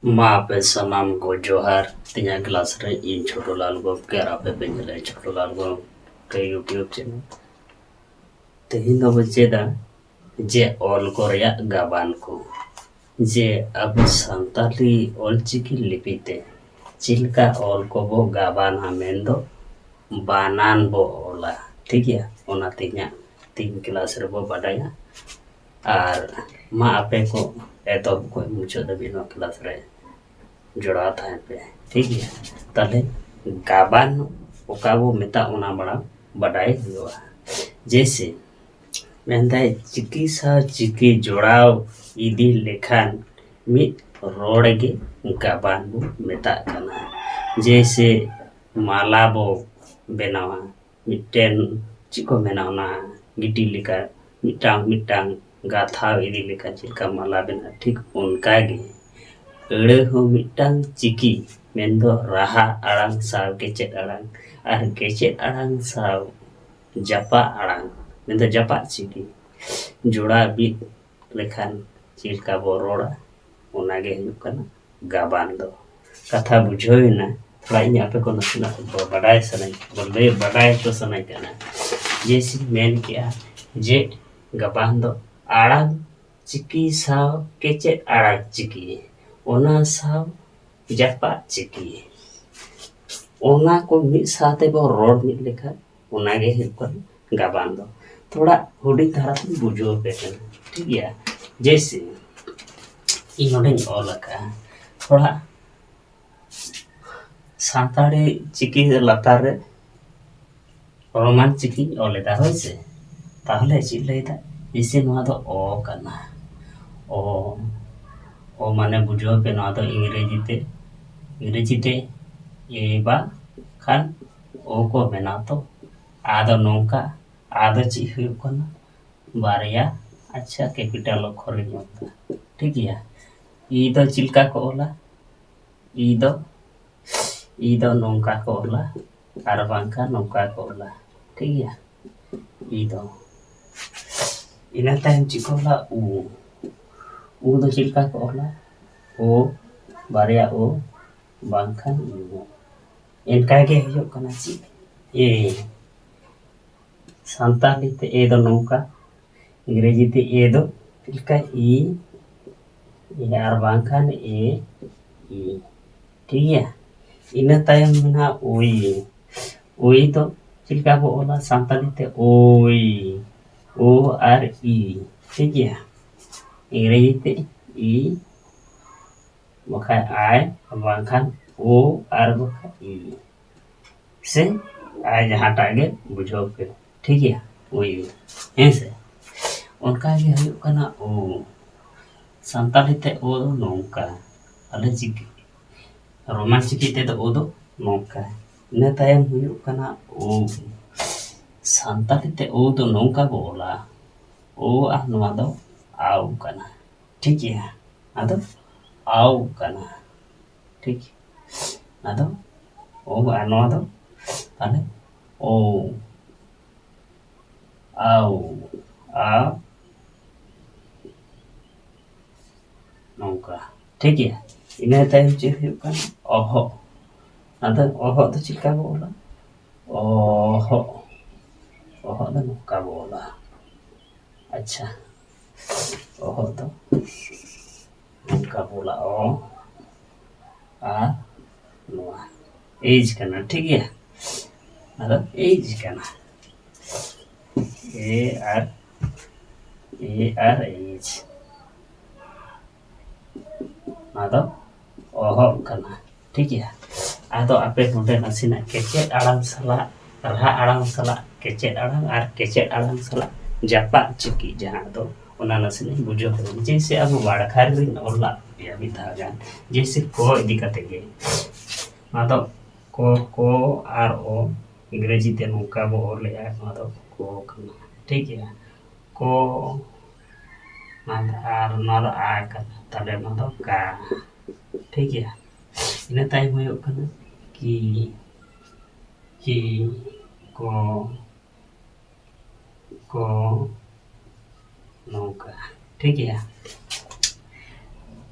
मा पे सनाम को जोहार तिना क्लास रे इन छोटो लाल गomke ar ape pe nyele छोटो लाल gomke YouTube channel तेहिन दो चेदा जे ऑल को रेया गाबान को जे अब संताली ऑलचिकी लिपिते चिल्का ऑल को बो गाबान हमेंदो बानान बो ओला ठीक है ओना तिना 3 क्लास रे बो बाडाया आर मा आपे को एतो को मुचो दबिनो क्लास रे जोड़ा था पे ठीक है ताले गाबान ओकाबो मेता ओना बड़ा बड़ाई हुआ जैसे मेंदाय चिकित्सा चिकी जोड़ाव इदी लेखान मित रोड़गे गाबान बो मेता कना जैसे माला बो बेनावा मिटेन चिको मेनावना गिटी लेका मिटांग मिटांग गाथा इदी लेका चिका माला बेना ठीक उनका गे एड़े हो मिटांग चिकी मेंदो राहा आड़ांग साव केचेट आड़ांग और केचेट आड़ांग साव जपा आड़ांग मेंदो जपा चिकी जोड़ा बीत लेखान चिलका बो रोड़ा ओनागे हुयुग कना गाबान दो कथा बुझोइना थोड़ा इन आपे को नसना बड़ाई सनाई बोले बड़ाई तो सनाई कना जैसे मेन किया जे गाबान दो आड़ांग चिकी साव केचेट आड़ांग चिकी ओना साव जपा चिकी ओना को मिट साथे बो रोड मिट लेखा ओनागे हुयुग कना गाबान दो थोड़ा हुडी धारा तुम बुझो बेटन ठीक है जैसे इनोडे ओलका थोड़ा सातारे चिकी लतार रे रोमान चिकी ओलेदा होइसे ताहले चिल लेदा जैसे नोआ दो ओ कना ओ माने बुझो पे नोआ दो इंग्रेजीते ये बा खान ओ को मेना तो आदो नोंका आदो ची हुयुग कना बारया अच्छा कैपिटल अक्षर होता ठीक है ई दो चिलका को ओला ई दो नोंका को ओला आर बांका नोंका को ओला ठीक है ई दो इना टाइम चिकोला ऊ दो चिलका को ओला ओ बारया ओ बांका ऊ इनका के हुयुग कना ची ए सांताली ते ए दो नोंका इंग्रेजी ते ए दो चिलका ई यार बांखान ए ठीक है इन तायम मेना ओई तो चिलका बो ओला सांताली ते ओई ओ आर ई ठीक है इंग्रेजी ते ई बखा आय बांखान ओ आर बखा ई से आय जहां टागे बुझो पे ठीक है ओई ऐसे उनका ये हुयुग कना ओ सांताली ते ओ नोंका अले चिकी रोमान चिकी ते दो ओ दो नोंका ने तायम हुयुग कना ओ सांताली ते ओ दो नोंका बोला ओ आ नोआ दो आउ कना ठीक है आदो आउ कना ठीक आदो ओ आ नोआ दो ताले ओ आउ आ नौका ठीक है इन तायम चे हुयुग कना ओहो आदो ओहो तो चिलका बोला ओहो ओहो दो नौका बोला अच्छा ओहो तो नौका बोला ओ आ नोआ एज कना ठीक है आदो एज कना ए आर एज आदो ओहो कना ठीक है आदो आपे नोडे नसीना केचेट आड़ांग सला रहा आड़ांग सला केचेट आड़ांग आर केचेट आड़ांग सला जापा चिकी जहां दो ओना नसीना बुझो जैसे अब वाड़खार बिन ओला या बिधागान जैसे को इदी कते गे आदो को आर ओ इंग्रेजी ते नोका बो ओले आदो को कना ठीक है को आर नोदो आ कना ताले नोदो का ठीक है इन तायम हुयुग कना की को नौका ठीक है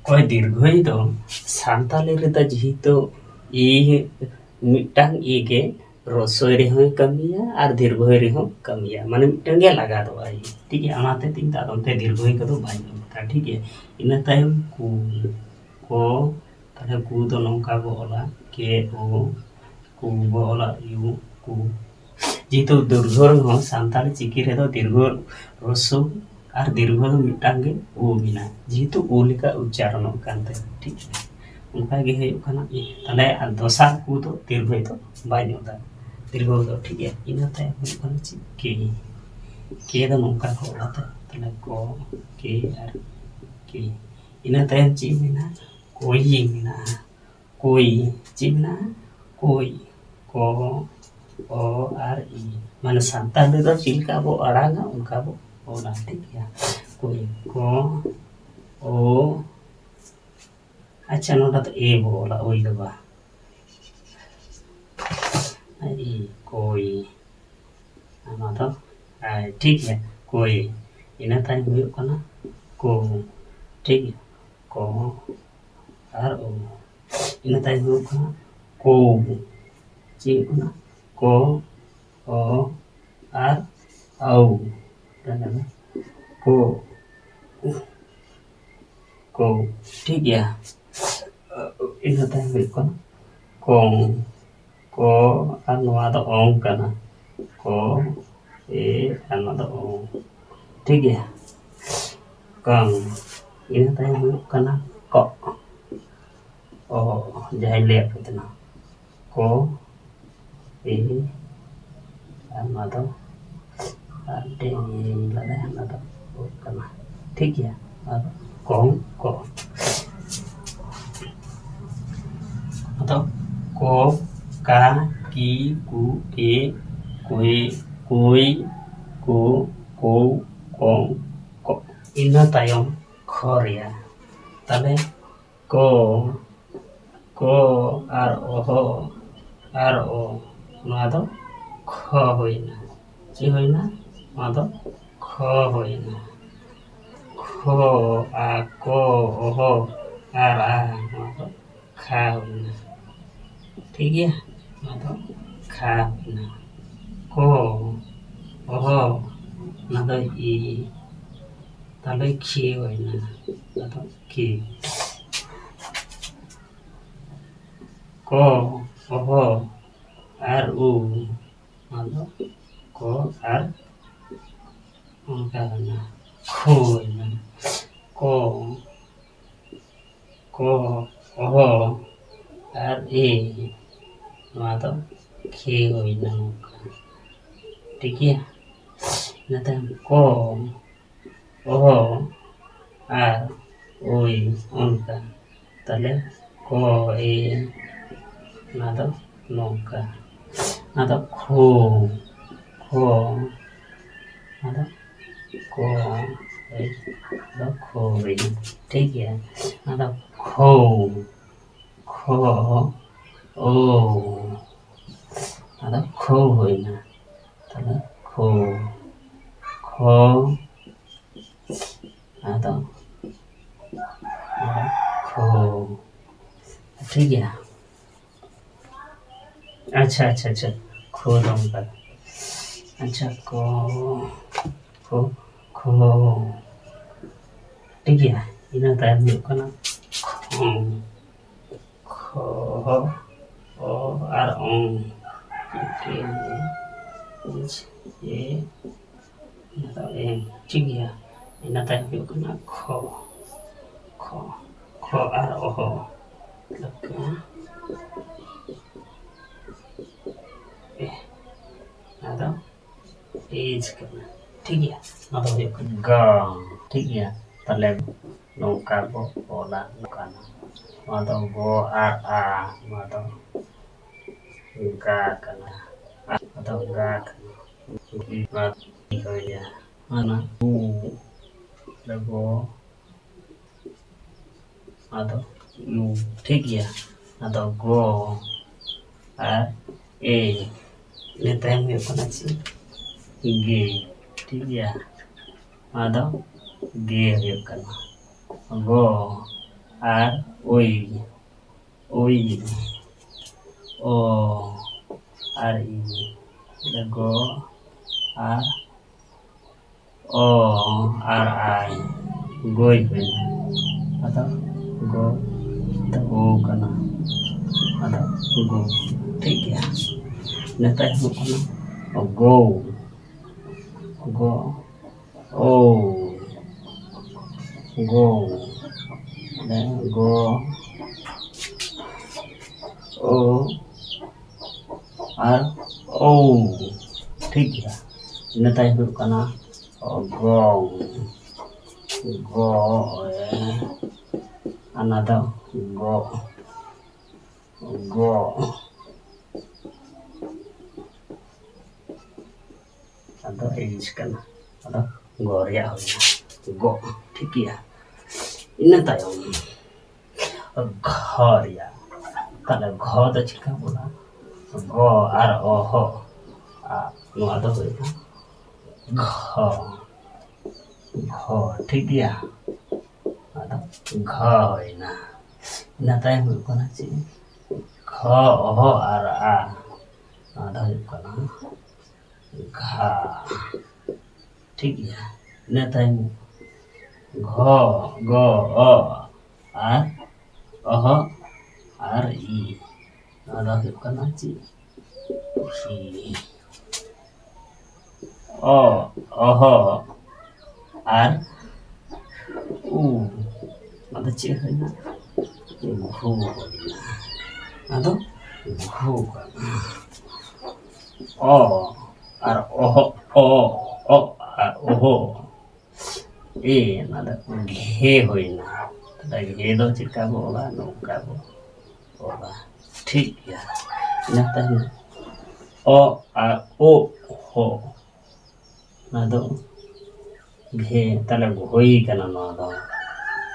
कोई दीर्घई दो सानताली रे जेहेतु ई मिटटांग ई के रसोई रे होय कमिया और दीर्घई रे हो कमिया माने मिटटांग गे लगा दो आई ठीक है अनाते तीन ता दंते दीर्घई कदो बाय का ठीक है इना तायम को ताले कु दो नौका बो ओला के ओ कु बो ओला यू कु जेहेतु दीर्घ हो सानताली चिकी रे दो दीर्घ रसो और दीर्घ दो मिटटांग गे ओ मिना जेहेतु ओ लेका उच्चारण कानते ठीक है उनका गे है खाना ताले दोसार कु दो दीर्घ तो बाय दा दीर्घ दो ठीक है इना ताय खाना ची के दो नौका को ओलाते ताले को के और के इना ताय ची मिना कोई मिना कोई ची मिना कोई को ओ और ई माने सानताल रे दो चिलका बो अड़ागा उनका बो ओला ठीक है कोई को ओ अच्छा नोटा तो ए बो ओला ओई दबा आई कोई आना तो ठीक है कोई इना ताई हुयो कना को ठीक है को और ओ इना ताई हुयो कना को ची कना को ओ और औ को ठीक है इना ताई हुयो कना को और नवा तो ओंग कना को ए और नवा तो ओंग ठीक है कं इना ताई हुयो कना को ओ जहां ले कितना को ए और नवा तो डे लगा ना तो कना ठीक है और कौन को मतलब को का की कु के कोई कोई को को इना तायम खरिया तले को और ओहो और ओ ना तो ख होइना ची होइना ना तो ख होइना खो आ को ओहो और आ ना तो खा होइना ठीक है ना तो खा होइना को ओहो ना तो ई ताले खी होइना ना तो खी को ओहो और उ ना तो को और उनका ना खो होइना को ओहो और ए ना तो खी होइना ठीक है ना तो को ओहो और ओई उनका ताले को ए ना तो नौका ना तो खो ना तो को ए तो खो ठीक है ना तो खो ओ ना तो खो होइना ताले खो ना तो खो ठीक है अच्छा खो दूंगा अच्छा को ठीक है इना टाइम में कना खो ओ और ओं के ये ना तो ए ठीक है इना टाइम में कना खो और ओहो लगा ना तो एज करना ठीक है ना तो ये गा ठीक है तले नौका बो ओला नौका ना तो गो आ ना तो गा करना ना तो गा करना हो गया ना उ लगो ना तो यू ठीक है ना तो गो आ ए ने टाइम में कौन सी गे ठीक है ना तो गे हो करना गो R oi oi O R I go R O R I goi huina ada go ada O kana ada go ठीक है नेता है kana go go O go then go O R O ठीक है नेता है kana go go another go go ada is kana ada go ya go ठीक है इन तायम घर या ताले घर द चिका बोला go R O ho नो ada होय घर ठीक है ada घर होय ना इन तायम होय कोना ची घर O R A ada होय कोना घा ठीक है इन तायम घ ग अ R uh R I ada होय कोना ची O अह R U ada ची होय ना घु ada घु O R O O O ए ada घे होय ना ada घे दो चिका बोला नौका बोला ठीक है नता है O O हो ada घे तले घोई kana no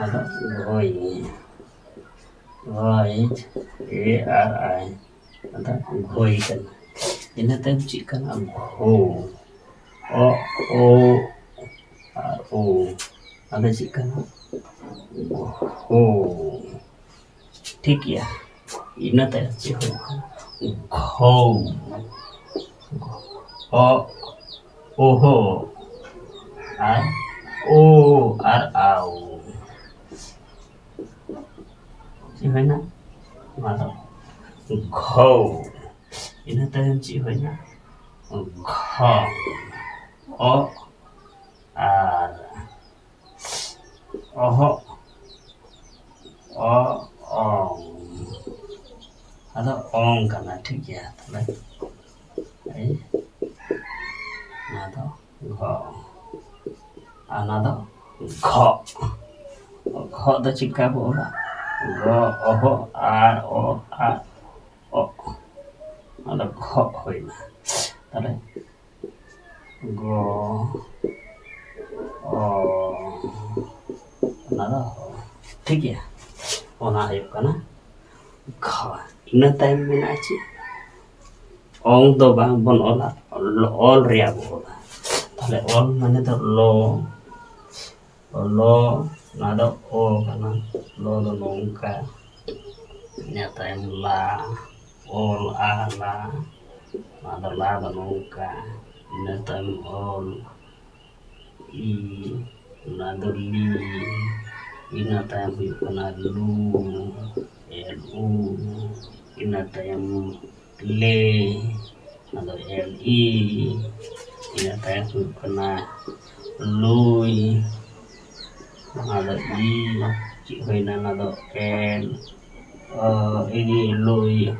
ada घोई right A R I ada घोई kana ina tem chi kana घो O O R O ada chi kana घो ठीक है ina tem chi हो घो O O ho R O R ao chị phải nè mà đâu khô thì nó tên chị phải nè khô o R o ho o ada on kana ठीक है đấy mà đâu khô another kho kho đó chỉ cả bộ là go O R O R O là kho hồi mà ta đây go O another ठीक है ona ayuk kana kho ina time mina chi ong do bang bon ola all ria bola tale all mane to lo nada o kana lo do nongka nyata em la all a la nada la do nongka nyata em all I nada li inata em kana lu lu inata em le nada li inata em kana lui ada I chị hơi là ada L ini lui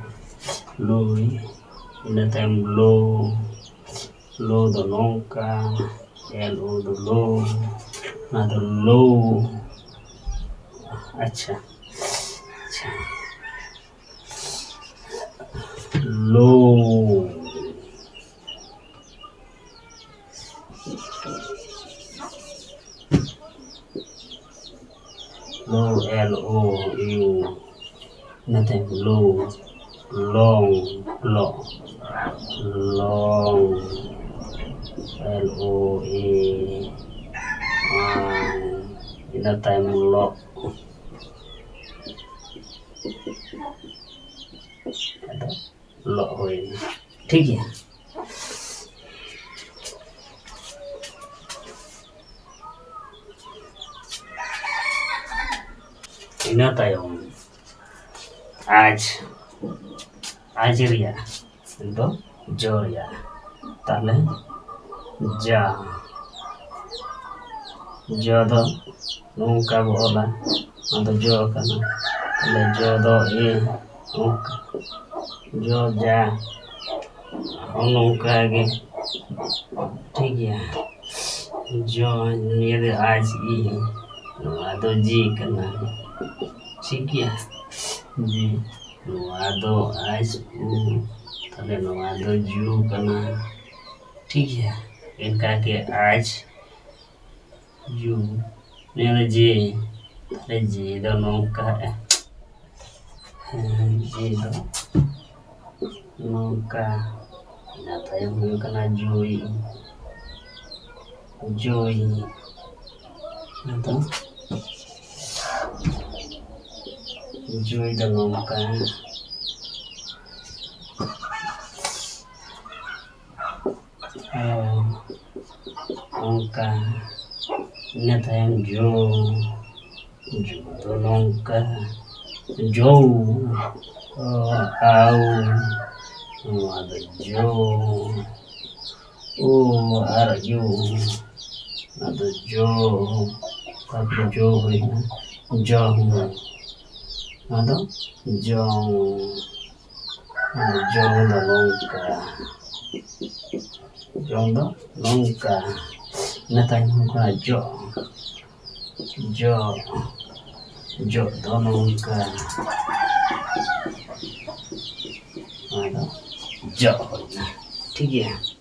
ini tem lo do nongka L O do lo ada lo अच्छा lo Lo L O U nothing low long long L O A in a time lock ada lo हुई ना, ठीक है। ina tayong आज रिया तो जो रिया ताले जा जो दो nungka bola atau jo kana taले जो दो ए nungka जो जा nungka आगे, ठीक है। जो नियर आज ई तो जी करना, ठीक है जी। नुआदो आज तले नुआदो जू करना, ठीक है। इनका के आज जू नियर जी तले जी दो नौका जी दो नौका ना yang kena joy atau joy dalam kan angka nyata yang tolong ka jauh ada jauh arju ada jauh tapi jauh jauh ada jauh dah longka natanya muka jauh dah longka ada jauh, ठीक है।